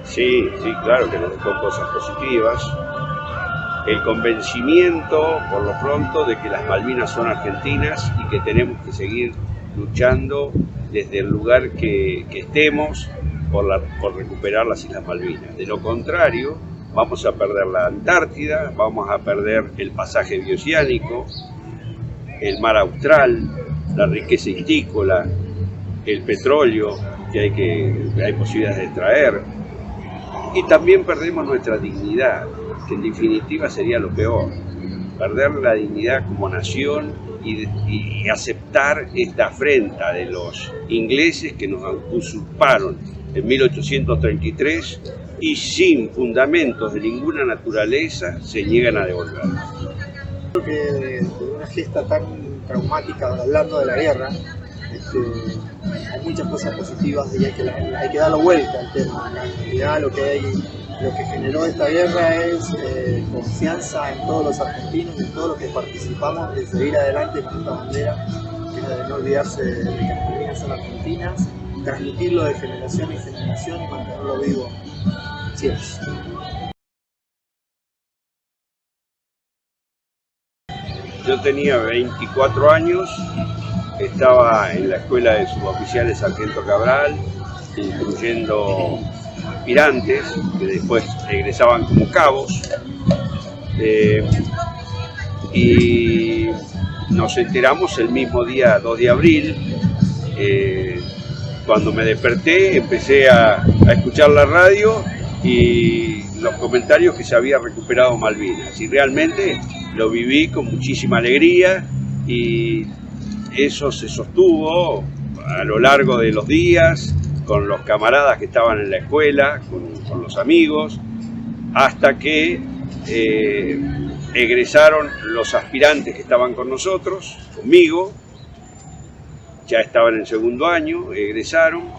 Sí, sí, claro que nos dejó cosas positivas. El convencimiento, por lo pronto, de que las Malvinas son argentinas y que tenemos que seguir luchando desde el lugar que estemos por recuperar las Islas Malvinas. De lo contrario, vamos a perder la Antártida, vamos a perder el pasaje bioceánico, el mar austral, la riqueza histícola, el petróleo que hay posibilidades de extraer, y también perdemos nuestra dignidad, que en definitiva sería lo peor, perder la dignidad como nación y aceptar esta afrenta de los ingleses que nos usurparon en 1833 y sin fundamentos de ninguna naturaleza se niegan a devolver. Creo que de una gesta tan traumática, hablando de la guerra, hay muchas cosas positivas y hay que darle vuelta al tema. En realidad lo que generó esta guerra es confianza en todos los argentinos y en todos los que participamos de seguir adelante con esta bandera, que es la de no olvidarse de que las Malvinas son argentinas, transmitirlo de generación en generación y mantenerlo vivo siempre. Yo tenía 24 años, estaba en la escuela de suboficiales Sargento Cabral, incluyendo aspirantes que después egresaban como cabos, y nos enteramos el mismo día 2 de abril. Cuando me desperté empecé a escuchar la radio y los comentarios que se había recuperado Malvinas, y realmente lo viví con muchísima alegría, y eso se sostuvo a lo largo de los días con los camaradas que estaban en la escuela, con los amigos, hasta que egresaron los aspirantes que estaban con nosotros, conmigo, ya estaban en segundo año, egresaron,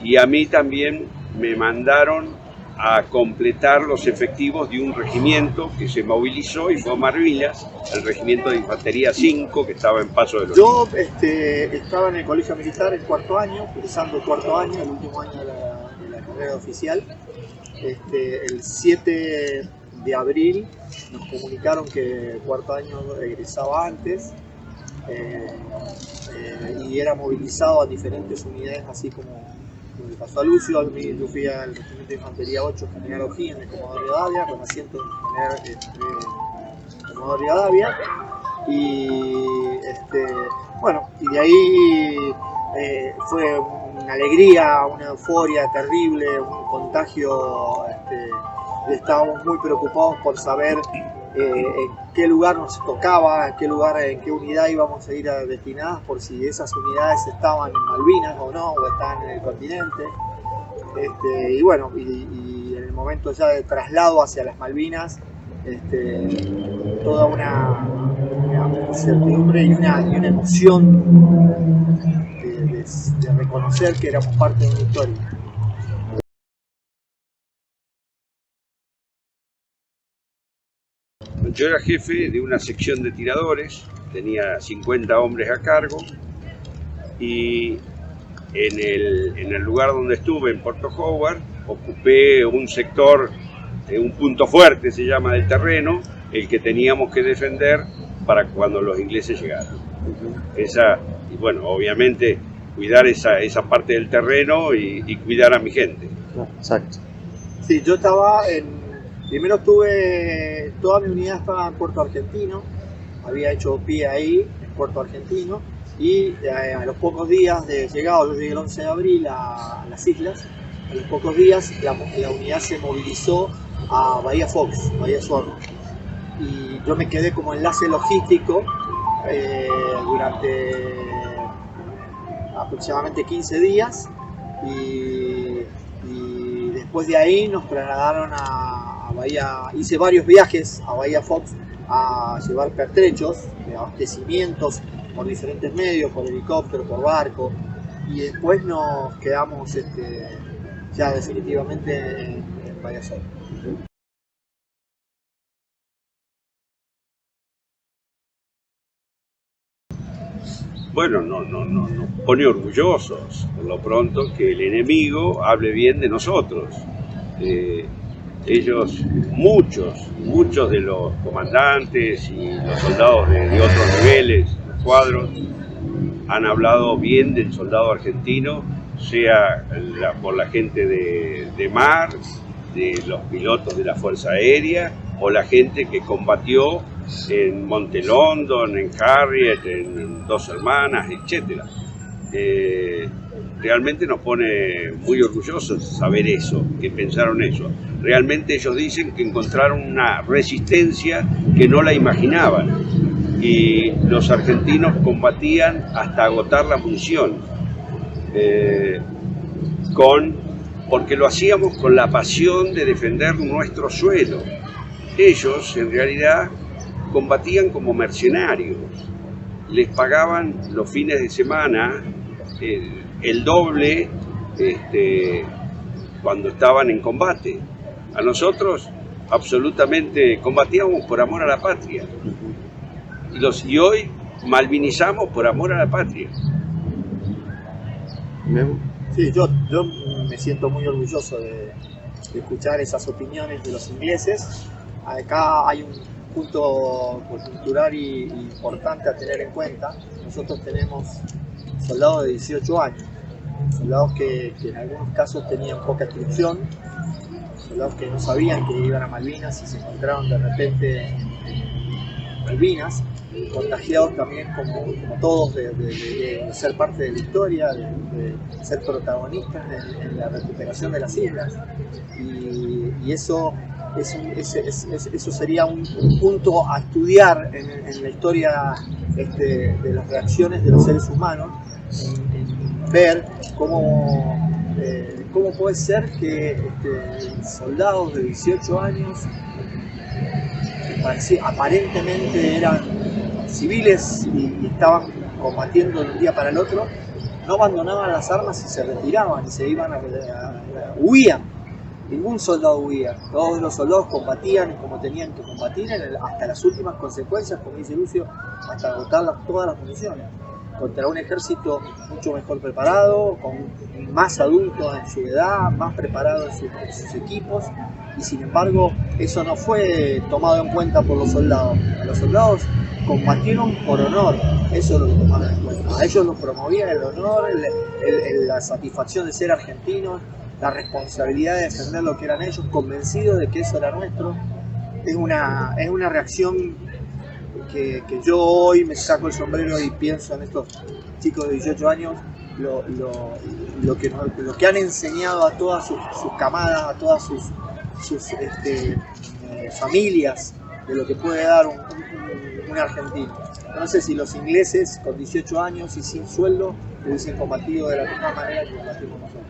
y a mí también me mandaron a completar los efectivos de un regimiento que se movilizó y fue a Malvinas, el regimiento de Infantería 5 que estaba en Paso de los Yo estaba en el colegio militar el cuarto año, cursando el cuarto año, el último año de la carrera oficial. El 7 de abril nos comunicaron que el cuarto año egresaba antes y era movilizado a diferentes unidades, así como le pasó a Lucio. Yo fui al regimiento de Infantería 8, General O'Higgins, de Comodoro Rivadavia, con asiento en Comodoro Rivadavia. Y bueno, y de ahí fue una alegría, una euforia terrible, un contagio. Estábamos muy preocupados por saber en qué lugar nos tocaba, en qué unidad íbamos a ir destinadas, por si esas unidades estaban en Malvinas o no, o estaban en el continente. Y bueno, y en el momento ya de traslado hacia las Malvinas, toda una incertidumbre y una emoción de reconocer que éramos parte de una historia. Yo era jefe de una sección de tiradores, tenía 50 hombres a cargo, y en el lugar donde estuve, en Puerto Howard, ocupé un sector, un punto fuerte se llama, del terreno, el que teníamos que defender para cuando los ingleses llegaran. Y bueno, obviamente cuidar esa parte del terreno y cuidar a mi gente. Exacto. Sí, yo estaba primero toda mi unidad estaba en Puerto Argentino, había hecho pie ahí, en Puerto Argentino, y a los pocos días de llegado, yo llegué el 11 de abril a las islas, a los pocos días la unidad se movilizó a Bahía Fox, Bahía Sorno, y yo me quedé como enlace logístico durante aproximadamente 15 días, y después de ahí nos trasladaron a Bahía. Hice varios viajes a Bahía Fox a llevar pertrechos de abastecimientos por diferentes medios, por helicóptero, por barco, y después nos quedamos ya definitivamente en Bahía Sorno. Bueno, nos pone orgullosos, por lo pronto, que el enemigo hable bien de nosotros. muchos de los comandantes y los soldados de otros niveles, cuadros, han hablado bien del soldado argentino, sea por la gente de mar, de los pilotos de la Fuerza Aérea, o la gente que combatió en Monte London, en Harriet, en Dos Hermanas, etc. Realmente nos pone muy orgullosos saber eso, que pensaron eso. Realmente ellos dicen que encontraron una resistencia que no la imaginaban, y los argentinos combatían hasta agotar la munición, porque lo hacíamos con la pasión de defender nuestro suelo. Ellos en realidad combatían como mercenarios, les pagaban los fines de semana el doble cuando estaban en combate. A nosotros absolutamente combatíamos por amor a la patria, y hoy malvinizamos por amor a la patria. Sí, yo me siento muy orgulloso de escuchar esas opiniones de los ingleses. Acá hay un punto cultural y importante a tener en cuenta. Nosotros tenemos soldados de 18 años, soldados que en algunos casos tenían poca instrucción, soldados que no sabían que iban a Malvinas y se encontraron de repente en Malvinas, contagiados también como todos de ser parte de la historia, de ser protagonistas en la recuperación de las islas, y eso sería un punto a estudiar en la historia de las reacciones de los seres humanos, en ver cómo puede ser que soldados de 18 años, que aparentemente eran civiles y estaban combatiendo de un día para el otro, no abandonaban las armas y se retiraban y se iban huían. Ningún soldado huía, todos los soldados combatían como tenían que combatir hasta las últimas consecuencias, como dice Lucio, hasta agotar todas las municiones, contra un ejército mucho mejor preparado, con más adultos en su edad, más preparados en sus equipos, y sin embargo eso no fue tomado en cuenta por los soldados. Los soldados combatieron por honor, eso lo tomaron en cuenta. A ellos los promovía el honor, la satisfacción de ser argentinos, la responsabilidad de defender lo que eran ellos, convencidos de que eso era nuestro. Es una reacción que yo hoy me saco el sombrero y pienso en estos chicos de 18 años, lo que han enseñado a todas sus camadas, a todas sus familias, de lo que puede dar un argentino. No sé si los ingleses con 18 años y sin sueldo hubiesen combatido de la misma manera que combatimos nosotros.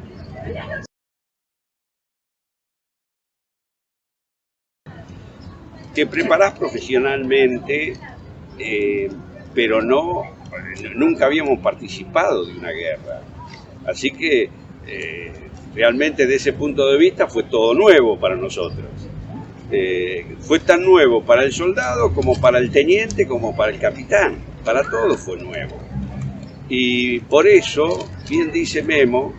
Te preparás profesionalmente, pero nunca habíamos participado de una guerra. Así que realmente desde ese punto de vista fue todo nuevo para nosotros. Fue tan nuevo para el soldado como para el teniente, como para el capitán. Para todos fue nuevo. Y por eso, bien dice Memo,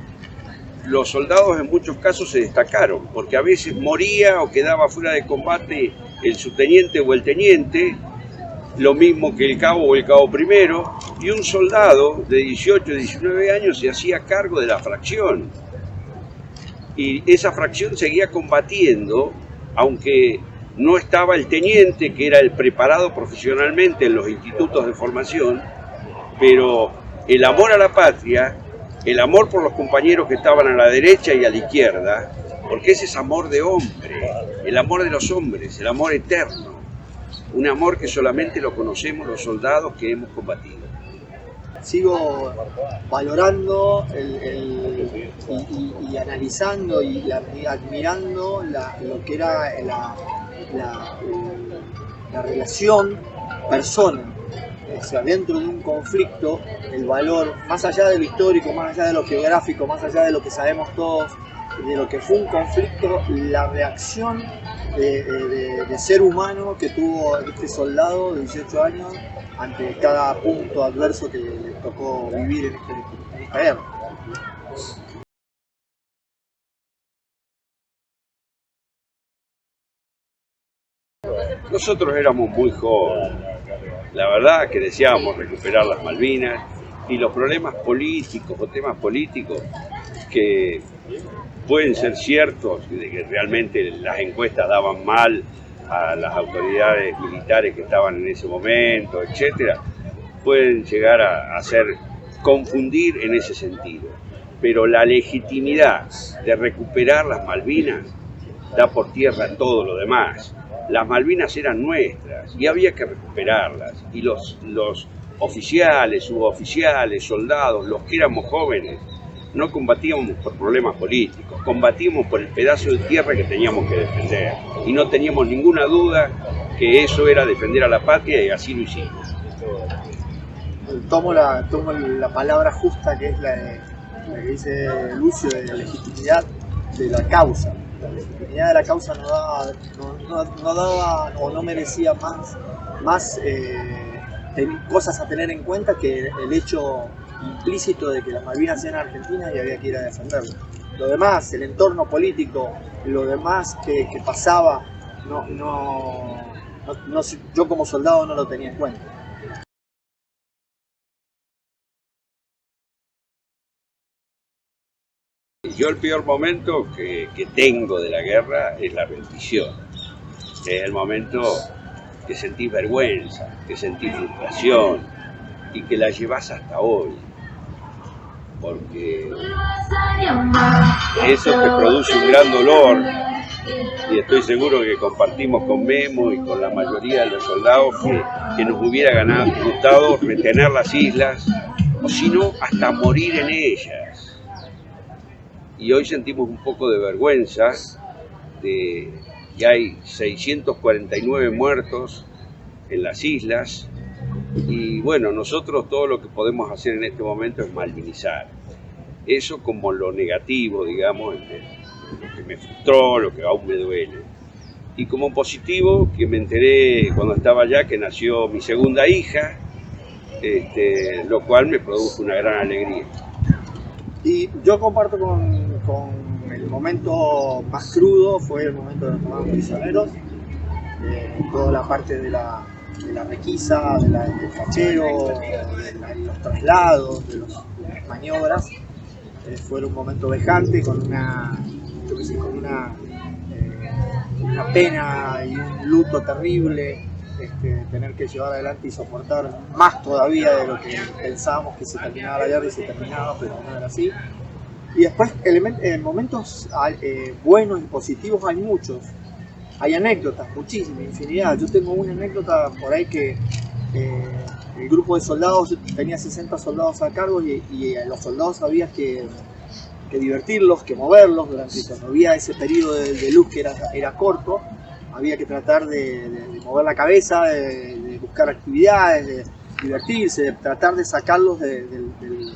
los soldados en muchos casos se destacaron, porque a veces moría o quedaba fuera de combate el subteniente o el teniente, lo mismo que el cabo o el cabo primero, y un soldado de 18 o 19 años se hacía cargo de la fracción. Y esa fracción seguía combatiendo, aunque no estaba el teniente, que era el preparado profesionalmente en los institutos de formación, pero el amor a la patria, el amor por los compañeros que estaban a la derecha y a la izquierda, porque ese es amor de hombre, el amor de los hombres, el amor eterno, un amor que solamente lo conocemos los soldados que hemos combatido. Sigo valorando y analizando y admirando lo que era la relación persona. O sea, dentro de un conflicto, el valor, más allá de lo histórico, más allá de lo geográfico, más allá de lo que sabemos todos, de lo que fue un conflicto, la reacción de ser humano que tuvo este soldado de 18 años ante cada punto adverso que le tocó vivir en esta guerra. Nosotros éramos muy jóvenes, la verdad que deseábamos recuperar las Malvinas y los problemas políticos o temas políticos que pueden ser ciertos, de que realmente las encuestas daban mal a las autoridades militares que estaban en ese momento, etcétera, pueden llegar a hacer confundir en ese sentido. Pero la legitimidad de recuperar las Malvinas da por tierra todo lo demás. Las Malvinas eran nuestras y había que recuperarlas. Y los oficiales, suboficiales, soldados, los que éramos jóvenes, no combatíamos por problemas políticos, combatíamos por el pedazo de tierra que teníamos que defender. Y no teníamos ninguna duda que eso era defender a la patria y así lo hicimos. Tomo la palabra justa, que es la que dice Lucio, de la legitimidad de la causa. La legitimidad de la causa no daba o no merecía más cosas a tener en cuenta que el hecho implícito de que las Malvinas eran argentinas y había que ir a defenderlas. Lo demás, el entorno político, lo demás que pasaba, yo como soldado no lo tenía en cuenta. Yo el peor momento que tengo de la guerra es la rendición. Es el momento que sentís vergüenza, que sentís frustración y que la llevas hasta hoy. Porque eso te produce un gran dolor y estoy seguro que compartimos con Memo y con la mayoría de los soldados que nos hubiera gustado retener las islas o si no hasta morir en ellas. Y hoy sentimos un poco de vergüenza de que hay 649 muertos en las islas y bueno, nosotros todo lo que podemos hacer en este momento es malvinizar. Eso como lo negativo, digamos, lo que me frustró, lo que aún me duele. Y como positivo, que me enteré cuando estaba allá que nació mi segunda hija, lo cual me produjo una gran alegría. Y yo comparto con el momento más crudo, fue el momento de los tomados prisioneros, toda la parte de la requisa, del cachero, de los traslados, de las maniobras. Fue un momento vejante, con una pena y un luto terrible, tener que llevar adelante y soportar más todavía de lo que pensábamos que se terminaba la guerra y se terminaba, pero no era así. Y después momentos buenos y positivos hay muchos, hay anécdotas, muchísimas, infinidad. Yo tengo una anécdota por ahí que el grupo de soldados tenía 60 soldados a cargo y a los soldados había que divertirlos, que moverlos cuando había ese periodo de luz que era corto. Había que tratar de mover la cabeza, de buscar actividades, de divertirse, de tratar de sacarlos de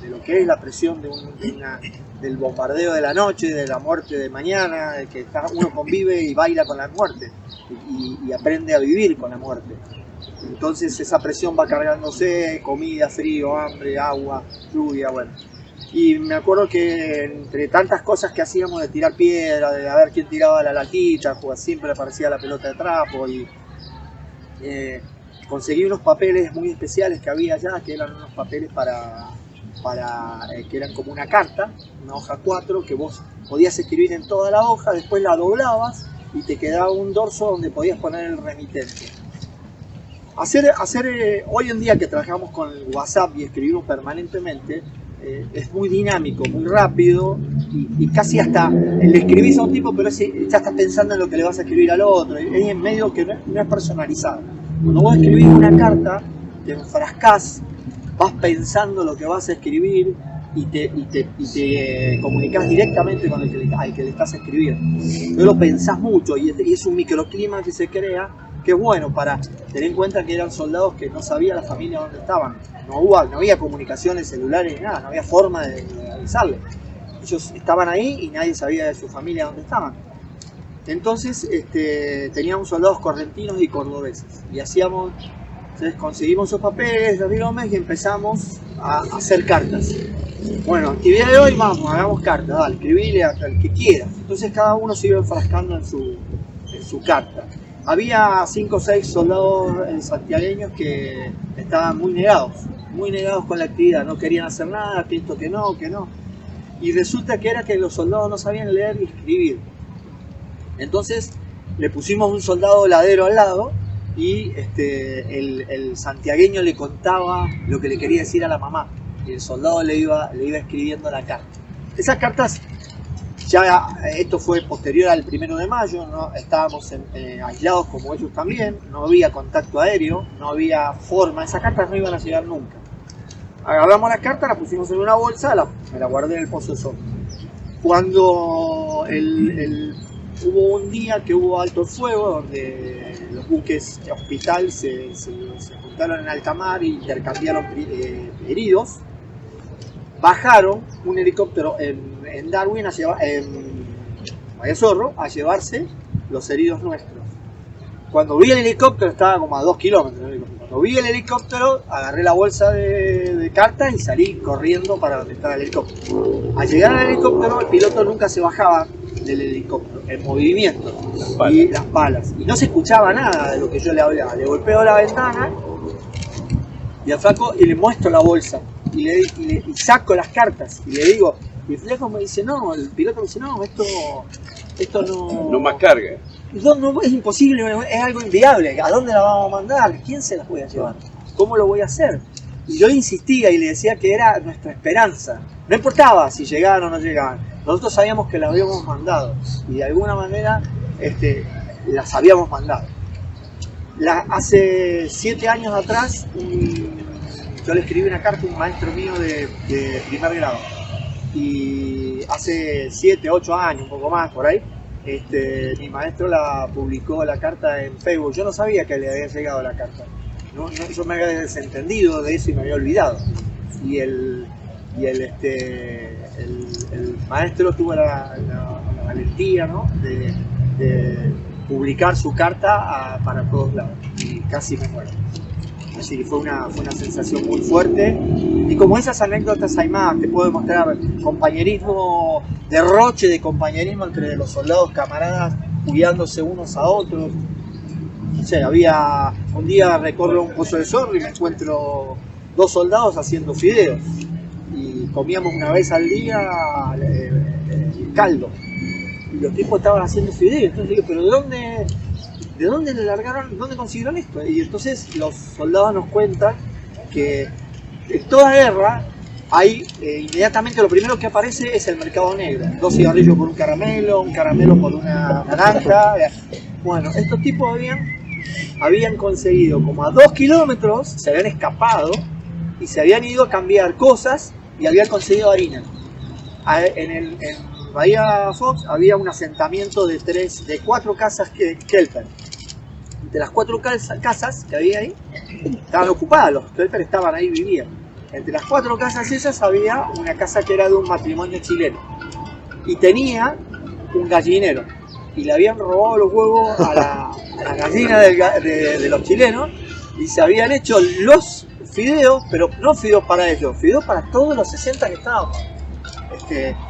lo que es la presión del bombardeo de la noche, de la muerte de mañana, de que uno convive y baila con la muerte y aprende a vivir con la muerte. Entonces esa presión va cargándose, comida, frío, hambre, agua, lluvia, bueno. Y me acuerdo que entre tantas cosas que hacíamos de tirar piedra, de a ver quién tiraba la latita, siempre aparecía la pelota de trapo y conseguí unos papeles muy especiales que había allá, que eran unos papeles que eran como una carta, una hoja 4, que vos podías escribir en toda la hoja, después la doblabas y te quedaba un dorso donde podías poner el remitente. Hoy en día que trabajamos con el WhatsApp y escribimos permanentemente, es muy dinámico, muy rápido y casi hasta le escribís a un tipo pero ya estás pensando en lo que le vas a escribir al otro, es en medio que no es personalizado. Cuando vos escribís una carta, te enfrascás, vas pensando lo que vas a escribir y te comunicás directamente con al que le estás escribiendo. Pero lo pensás mucho y es un microclima que se crea, que es bueno para tener en cuenta que eran soldados que no sabía la familia dónde estaban. No había comunicaciones celulares ni nada, no había forma de avisarles. Ellos estaban ahí y nadie sabía de su familia dónde estaban. Entonces teníamos soldados correntinos y cordobeses y entonces conseguimos esos papeles, los bilomes y empezamos a hacer cartas. Bueno, actividad de hoy, vamos, hagamos cartas, dale, escribile al que quiera. Entonces cada uno se iba enfrascando en su carta. había 5 o 6 soldados santiagueños que estaban muy negados con la actividad, no querían hacer nada, que esto, que no. Y resulta que era que los soldados no sabían leer ni escribir. Entonces le pusimos un soldado ladero al lado y el santiagueño le contaba lo que le quería decir a la mamá. Y el soldado le iba escribiendo la carta. Esas cartas, ya esto fue posterior al 1 de mayo, ¿no? Estábamos aislados como ellos también, no había contacto aéreo, no había forma, esas cartas no iban a llegar nunca. Agarramos las cartas, las pusimos en una bolsa, me la guardé en el pozo de sol. Cuando hubo un día que hubo alto fuego, donde los buques hospital se juntaron en alta mar y intercambiaron heridos, bajaron un helicóptero en Darwin, en Mayazorro, a llevarse los heridos nuestros. Cuando vi el helicóptero, estaba como a 2 kilómetros. Cuando vi el helicóptero, agarré la bolsa de cartas y salí corriendo para donde estaba el helicóptero. Al llegar al helicóptero, el piloto nunca se bajaba del helicóptero, en movimiento, y las palas. Y no se escuchaba nada de lo que yo le hablaba. Le golpeo la ventana y al flaco y le muestro la bolsa. Y saco las cartas y le digo, y el flaco me dice, no, el piloto me dice, no, esto no... No más carga. No, es imposible, es algo inviable. ¿A dónde la vamos a mandar? ¿Quién se las voy a llevar? ¿Cómo lo voy a hacer? Y yo insistía y le decía que era nuestra esperanza. No importaba si llegaban o no llegaban. Nosotros sabíamos que las habíamos mandado y de alguna manera las habíamos mandado. Hace 7 años atrás, yo le escribí una carta a un maestro mío de primer grado. Y hace 7, 8 años, un poco más por ahí, mi maestro publicó la carta en Facebook. Yo no sabía que le había llegado la carta. Yo me había desentendido de eso y me había olvidado. Y el maestro tuvo la valentía, ¿no? de publicar su carta para todos lados. Y casi me muero. Así que fue una sensación muy fuerte. Y como esas anécdotas hay más, te puedo mostrar compañerismo, derroche de compañerismo entre los soldados camaradas, cuidándose unos a otros. No sé, un día recorro un pozo de zorro y me encuentro 2 soldados haciendo fideos. Y comíamos una vez al día caldo. Y los tipos estaban haciendo fideos. Entonces digo, ¿pero ¿de dónde le largaron? ¿Dónde consiguieron esto? Y entonces los soldados nos cuentan que en toda guerra hay inmediatamente lo primero que aparece es el mercado negro. 2 cigarrillos por un caramelo por una naranja. Bueno, estos tipos habían conseguido como a 2 kilómetros, se habían escapado y se habían ido a cambiar cosas y habían conseguido harina. En Bahía Fox había un asentamiento de 4 casas Kelper. De las 4 casas que había ahí, estaban ocupadas, los Kelper estaban ahí, vivían. Entre las 4 casas esas había una casa que era de un matrimonio chileno. Y tenía un gallinero. Y le habían robado los huevos a la gallina de los chilenos. Y se habían hecho los fideos, pero no fideos para ellos, fideos para todos los 60 que estábamos.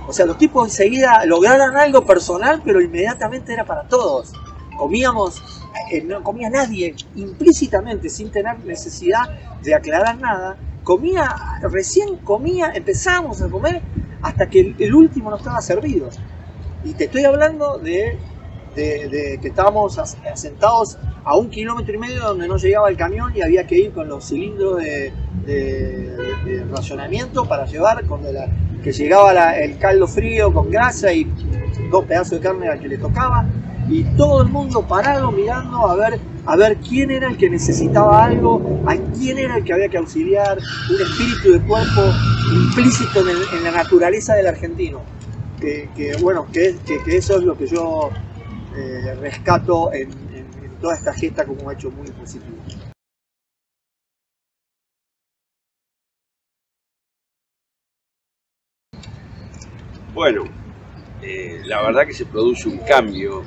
O sea, los tipos enseguida lograron algo personal, pero inmediatamente era para todos. Comíamos, no comía nadie, implícitamente, sin tener necesidad de aclarar nada. Recién empezábamos a comer hasta que el último no estaba servido. Y te estoy hablando de que estábamos asentados a 1,5 kilómetros donde no llegaba el camión y había que ir con los cilindros de racionamiento para llevar, que llegaba el caldo frío con grasa y 2 pedazos de carne al que le tocaba, y todo el mundo parado mirando a ver quién era el que necesitaba algo, a quién era el que había que auxiliar, un espíritu de cuerpo implícito en la naturaleza del argentino, que eso es lo que yo rescato en toda esta gesta como un hecho muy positivo. Bueno, la verdad que se produce un cambio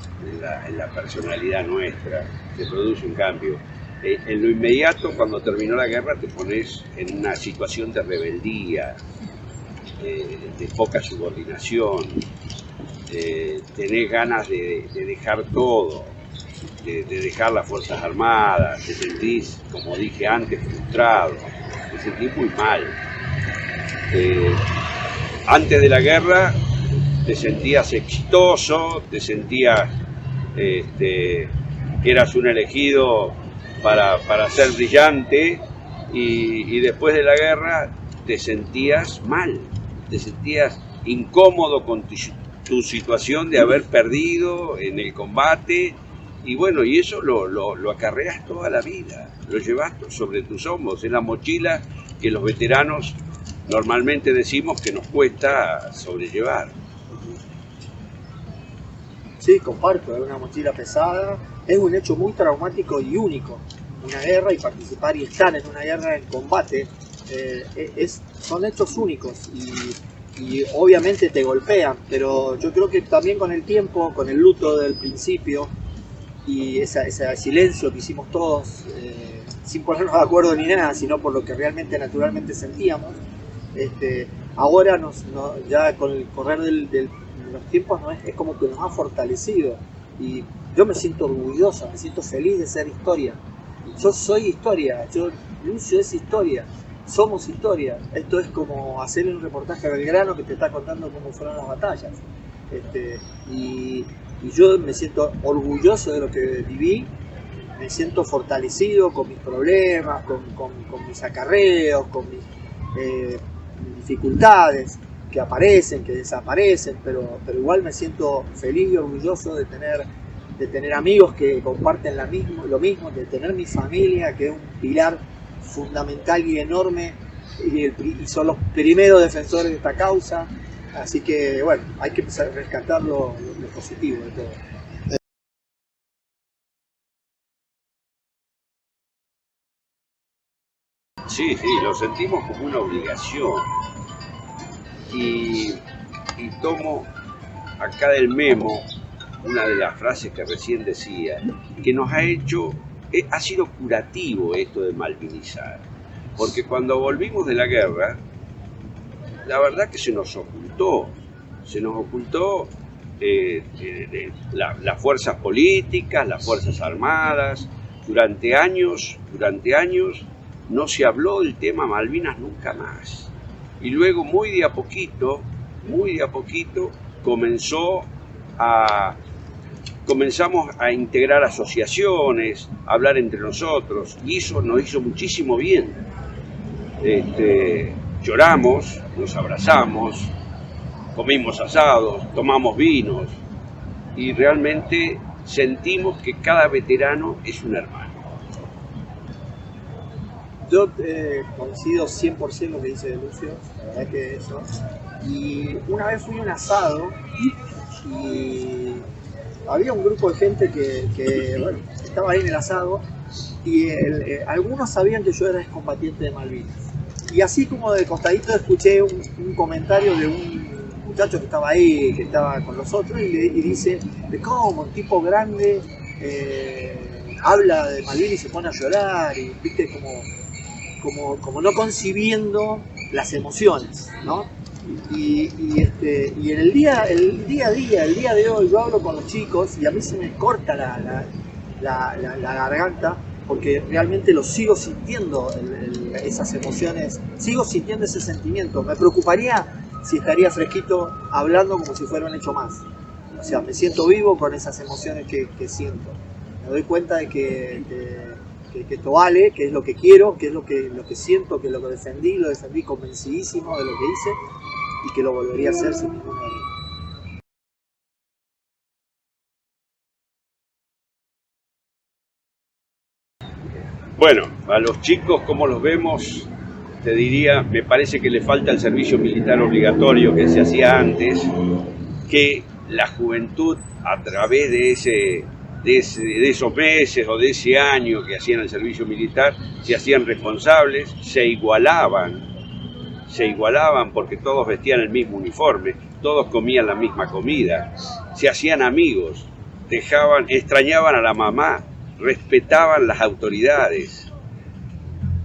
en la personalidad nuestra, se produce un cambio. En lo inmediato, cuando terminó la guerra, te pones en una situación de rebeldía, de poca subordinación, tenés ganas de dejar todo. de dejar las Fuerzas Armadas, te sentís, como dije antes, frustrado, te sentís muy mal. Antes de la guerra te sentías exitoso, te sentías que eras un elegido para ser brillante, y después de la guerra te sentías mal, te sentías incómodo con tu situación de haber perdido en el combate, y bueno, y eso lo acarreas toda la vida, lo llevas sobre tus hombros, en la mochila que los veteranos normalmente decimos que nos cuesta sobrellevar. Sí, comparto, es una mochila pesada, es un hecho muy traumático y único. Una guerra y participar y estar en una guerra en combate son hechos únicos y obviamente te golpean, pero yo creo que también con el tiempo, con el luto del principio y ese silencio que hicimos todos, sin ponernos de acuerdo ni nada, sino por lo que realmente naturalmente sentíamos, ahora ya con el correr de los tiempos es como que nos ha fortalecido, y yo me siento orgulloso, me siento feliz de ser historia. Yo soy historia, Lucio es historia, somos historia. Esto es como hacer un reportaje a Belgrano que te está contando cómo fueron las batallas. Y yo me siento orgulloso de lo que viví, me siento fortalecido con mis problemas, con mis acarreos, con mis dificultades que aparecen, que desaparecen, pero igual me siento feliz y orgulloso de tener amigos que comparten lo mismo, de tener mi familia, que es un pilar fundamental y enorme, y son los primeros defensores de esta causa. Así que bueno, hay que empezar a rescatar lo positivo de todo. Sí, lo sentimos como una obligación. Y tomo acá del memo una de las frases que recién decía, que nos ha sido curativo esto de malvinizar, porque cuando volvimos de la guerra, la verdad que se nos ocultó las fuerzas políticas, las Fuerzas Armadas. Durante años no se habló del tema Malvinas nunca más. Y luego muy de a poquito, comenzamos a integrar asociaciones, a hablar entre nosotros, y eso nos hizo muchísimo bien. Lloramos, nos abrazamos, comimos asados, tomamos vinos, y realmente sentimos que cada veterano es un hermano. Yo coincido 100% en lo que dice Lucio, la verdad que eso. Y una vez fui a un asado y había un grupo de gente que bueno, estaba ahí en el asado, y algunos sabían que yo era excombatiente de Malvinas. Y así como de costadito escuché un comentario de un muchacho que estaba ahí, que estaba con nosotros, y dice, de cómo un tipo grande habla de Malvinas y se pone a llorar, y viste como no concibiendo las emociones, ¿no? Y en el día a día, el día de hoy, yo hablo con los chicos y a mí se me corta la garganta, porque realmente lo sigo sintiendo, esas emociones, sigo sintiendo ese sentimiento. Me preocuparía si estaría fresquito hablando como si fuera un hecho más. O sea, me siento vivo con esas emociones que siento. Me doy cuenta de que esto vale, que es lo que quiero, que es lo que siento, que lo defendí convencidísimo de lo que hice, y que lo volvería a hacer sin ninguna duda. Bueno, a los chicos, como los vemos, te diría, me parece que le falta el servicio militar obligatorio que se hacía antes, que la juventud, a través de esos meses o de ese año que hacían el servicio militar, se hacían responsables, se igualaban porque todos vestían el mismo uniforme, todos comían la misma comida, se hacían amigos, extrañaban a la mamá, respetaban las autoridades.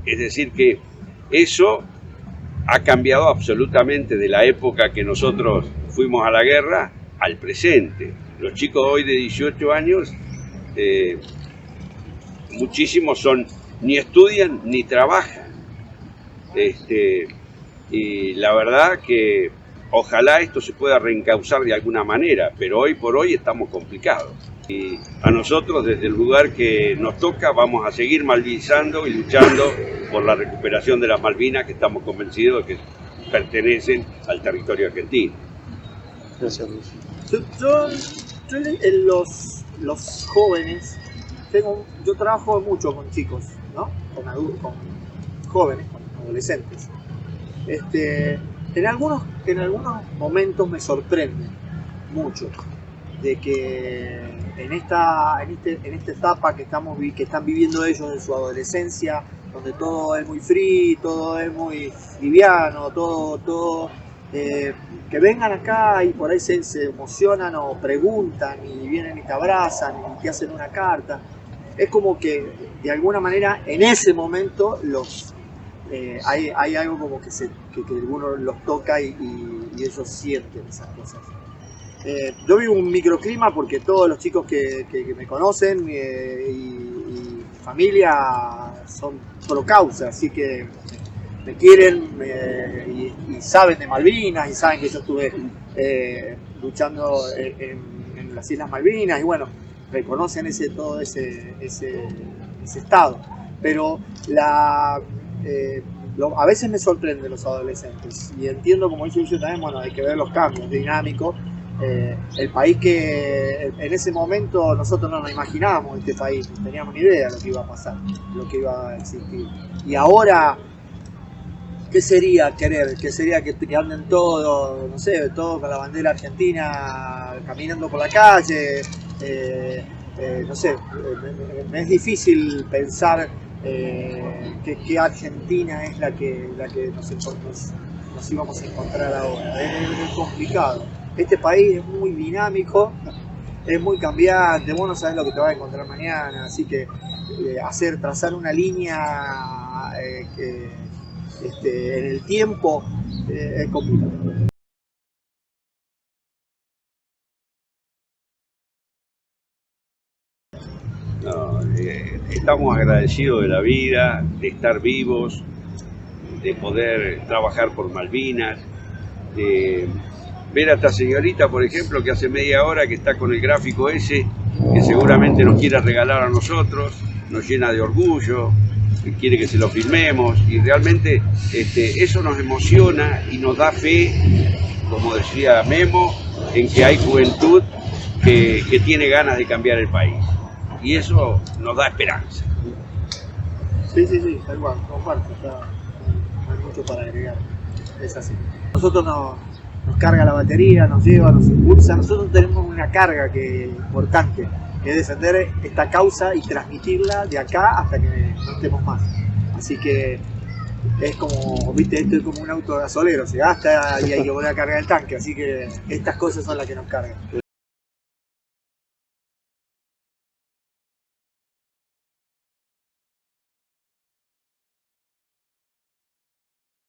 Es decir que eso ha cambiado absolutamente de la época que nosotros fuimos a la guerra al presente. Los chicos hoy de 18 años muchísimos ni estudian ni trabajan. Y la verdad que ojalá esto se pueda reencauzar de alguna manera, pero hoy por hoy estamos complicados. Y a nosotros, desde el lugar que nos toca, vamos a seguir malvinizando y luchando por la recuperación de las Malvinas, que estamos convencidos de que pertenecen al territorio argentino. Gracias, Luis. Yo en los jóvenes, yo trabajo mucho con chicos, ¿no? Con adultos, con jóvenes, con adolescentes. En algunos momentos me sorprende mucho de que en esta etapa que están viviendo ellos en su adolescencia, donde todo es muy free, todo es muy liviano, todo que vengan acá y por ahí se emocionan o preguntan y vienen y te abrazan y te hacen una carta. Es como que de alguna manera en ese momento hay algo como que alguno los toca y ellos sienten esas cosas. Yo vivo un microclima porque todos los chicos que me conocen y familia son pro causa, así que me quieren y saben de Malvinas y saben que yo estuve luchando en las Islas Malvinas y bueno, reconocen todo ese estado. Pero a veces me sorprenden los adolescentes y entiendo, como dice yo también, bueno, hay que ver los cambios dinámicos. El país que en ese momento nosotros no nos imaginábamos, este país, no teníamos ni idea de lo que iba a pasar, lo que iba a existir. Y ahora, ¿qué sería querer? ¿Qué sería que anden todos, no sé, todos con la bandera argentina caminando por la calle? No sé, me es difícil pensar que Argentina es la que nos íbamos a encontrar ahora. Es complicado. Este país es muy dinámico, es muy cambiante, vos no sabés lo que te vas a encontrar mañana, así que trazar una línea en el tiempo es complicado. No, estamos agradecidos de la vida, de estar vivos, de poder trabajar por Malvinas, de ver a esta señorita, por ejemplo, que hace media hora que está con el gráfico ese, que seguramente nos quiere regalar a nosotros, nos llena de orgullo, quiere que se lo firmemos, y realmente eso nos emociona y nos da fe, como decía Memo, en que hay juventud que tiene ganas de cambiar el país. Y eso nos da esperanza. Sí, tal cual, comparto, no hay mucho para agregar, es así. Nosotros nos carga la batería, nos lleva, nos impulsa, nosotros tenemos una carga importante, que es defender esta causa y transmitirla de acá hasta que no estemos más. Así que es como, viste, esto es como un auto gasolero, se gasta y hay que volver a cargar el tanque, así que estas cosas son las que nos cargan.